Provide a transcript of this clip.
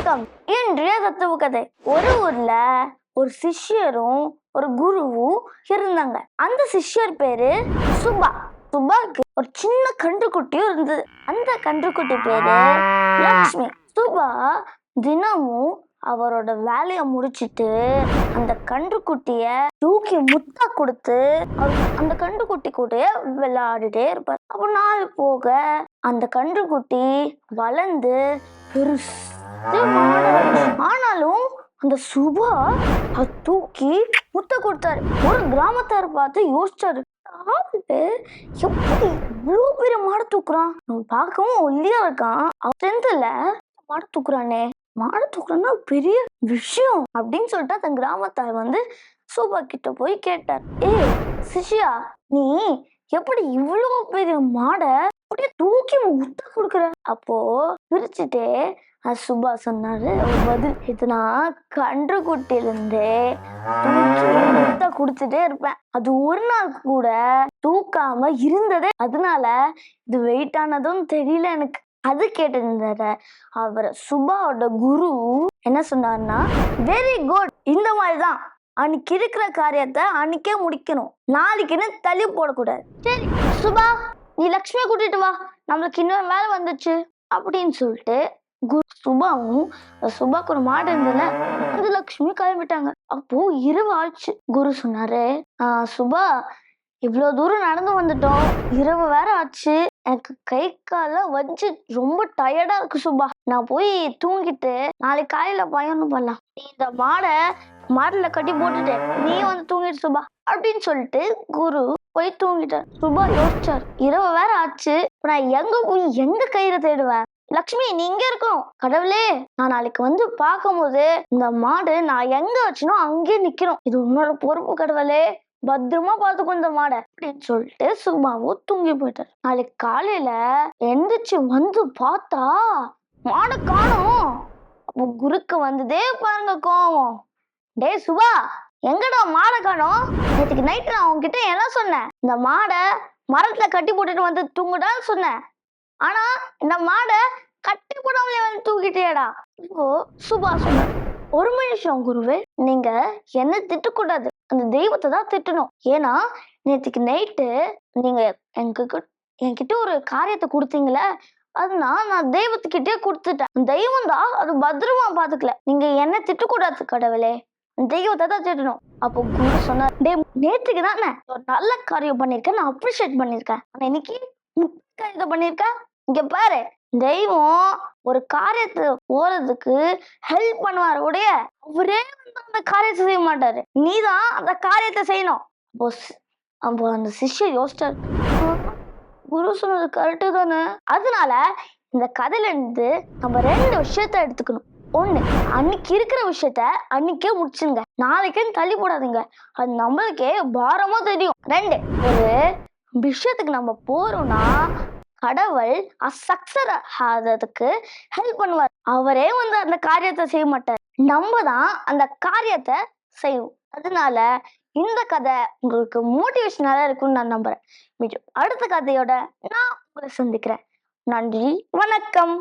வணக்கம். இன்றைய தத்துவ கதை. ஒரு ஊர்ல ஒரு சிஷ்யரும் ஒரு குருவும் இருந்தாங்க. அந்த சிஷ்யர் பேரு சுபா. சுபாக்கு ஒரு சின்ன கன்றுக்குட்டியும் இருந்தது. அந்த கன்றுக்குட்டி பேரு லக்ஷ்மி. சுபா தினமும் அவரோட வேலையை முடிச்சிட்டு அந்த கன்றுக்குட்டிய தூக்கி முத்தா கொடுத்து அந்த கன்றுக்குட்டி கூட விளையாடிட்டே இருப்பார். அப்போ நாள் போக அந்த கன்றுக்குட்டி வளர்ந்து பெருசு ஆனாலும் அந்த சுபா தூக்கி முத்த கொடுத்தாரு. ஒரு கிராமத்தார் பார்த்து யோசிச்சாரு, எப்படி இவ்வளவு பெரிய மாடை தூக்குறான், பார்க்கவும் ஒல்லியா இருக்கான், ஸ்ட்ரென்த்ல மாடை தூக்குறானே, மாடை தூக்குறான்னா பெரிய விஷயம் அப்படின்னு சொல்லிட்டு அந்த கிராமத்தார் சூபா கிட்ட போய் கேட்டார், சிஷ்யா, நீ எப்படி இவ்வளவு பெரிய மாடை அப்படியே தூக்கி முத்த கொடுக்குற? அப்போ பிரிச்சுட்டே சுபா சொன்னாரு பதில், இது நான் கன்றுக்குட்டிலிருந்தே தூக்கி முத்த கொடுத்துட்டே இருப்பேன். அது ஒரு நாள் கூட தூக்காம இருந்ததே, அதனால இது வெயிட் ஆனதும் தெரியல எனக்கு. அது கேட்டிருந்தாரு அவர் சுபாவோட குரு என்ன சொன்னார்னா, வெரி குட், இந்த மாதிரிதான் அன்னைக்கு இருக்கிற காரியத்தை அன்னைக்கே முடிக்கணும், நாளைக்குன்னு தள்ளி போடக்கூடாது. சரி சுபா, நீ லக்ஷ்மியை கூட்டிட்டு வா, நம்மளுக்கு இன்னொரு வேலை வந்துச்சு அப்படின்னு சொல்லிட்டு சுபாவும் சுபாக்கு ஒரு மாடு இருந்ததுல அந்த லக்ஷ்மி கிளம்பிட்டாங்க. அப்போ இரவு ஆச்சு. குரு சொன்னாரு, சுபா, இவ்வளவு தூரம் நடந்து வந்துட்டோம், இரவு வேற ஆச்சு, எனக்கு கை கால வச்சு ரொம்ப டயர்டா இருக்கு சுபா, நான் போய் தூங்கிட்டு நாளைக்கு காலையில பயணம் பண்ணலாம், நீ இந்த மாடல கட்டி போட்டுட்டு நீ தூங்கிட்டு சுபா அப்படின்னு சொல்லிட்டு குரு போய் தூங்கிட்டார். சுபா யோசிச்சார், இரவு வேற ஆச்சு, நான் எங்க போய் எங்க கயிறை தேடுவேன், லக்ஷ்மி நீ இங்க இருக்கணும், கடவுளே நான் நாளைக்கு பார்க்கும்போது இந்த மாடு நான் எங்க வச்சனோ அங்கே நிக்கணும், இது உன்னோட பொறுப்பு கடவுளே, பத்திரமா பாத்துக்கும் இந்த மாடை அப்படின்னு சொல்லிட்டு சுபாவும் தூங்கி போயிட்டார். நாளைக்கு காலையில எந்திரிச்சு பார்த்தா மாடை காணோம். அப்போ குருக்கு வந்ததே பாருங்க கோவம், டே சுபா, எங்கடா மாடை காணோம், நேற்றுக்கு நைட்டு நான் உங்ககிட்ட என்ன சொன்னேன், இந்த மாடை மரத்துல கட்டி போட்டுட்டு தூங்குடான்னு சொன்னேன், ஆனா இந்த மாடை கட்டி போடாமலே தூக்கிட்டேடா. இப்போ சுபா சொன்ன, ஒரு நிமிஷம் குருவே, நீங்க என்ன திட்டக்கூடாது, அந்த தெய்வத்தை தான் திட்டணும், ஏன்னா நேற்றுக்கு நைட்டு நீங்க என்கிட்ட ஒரு காரியத்தை கொடுத்தீங்களே, அதனால நான் தெய்வத்துக்கிட்டே கொடுத்துட்டேன், தெய்வம் தான் அது பத்திரமா பாத்துக்கல, நீங்க என்ன திட்டக்கூடாது கடவுளே, தெய்வத்தை தான் திட்டணும். அப்போ குரு சொன்னார், நேற்றுக்கு தானே ஒரு நல்ல காரியம் பண்ணிருக்கேன், நான் அப்ரிஷியேட் பண்ணிருக்கேன், ஆனா இன்னைக்கு காரியத்தை பண்ணிருக்கேன், இங்க பாரு, தெய்வம் ஒரு காரியத்தை போறதுக்கு ஹெல்ப் பண்ணுவாரு, உடைய அவரே அந்த காரியத்தை செய்ய மாட்டாரு, நீதான் அந்த காரியத்தை செய்யணும். அப்போ அந்த சிஷ்யர் யோசிச்சார், குரு சொன்னது கரெக்டு தானே, அதனால இந்த கதையில இருந்து நம்ம 2 விஷயத்த எடுத்துக்கணும். ஒண்ணு, அன்னைக்கு இருக்கிற விஷயத்த அன்னைக்கே முடிச்சுங்க, நாளைக்குன்னு தள்ளி போடாதீங்க, அது நம்மளுக்கே பாரமா தெரியும். 2, ஒரு விஷயத்துக்கு நம்ம போறோம்னா கடவுள் சக்சஸ் ஆகிறதுக்கு ஹெல்ப் பண்ணுவார், அவரே அந்த காரியத்தை செய்ய மாட்டார், நம்ம தான் அந்த காரியத்தை செய்வோம். அதனால இந்த கதை உங்களுக்கு மோட்டிவேஷனால இருக்கும்னு நான் நம்புறேன். அடுத்த கதையோட நான் உங்களை சந்திக்கிறேன். நன்றி, வணக்கம்.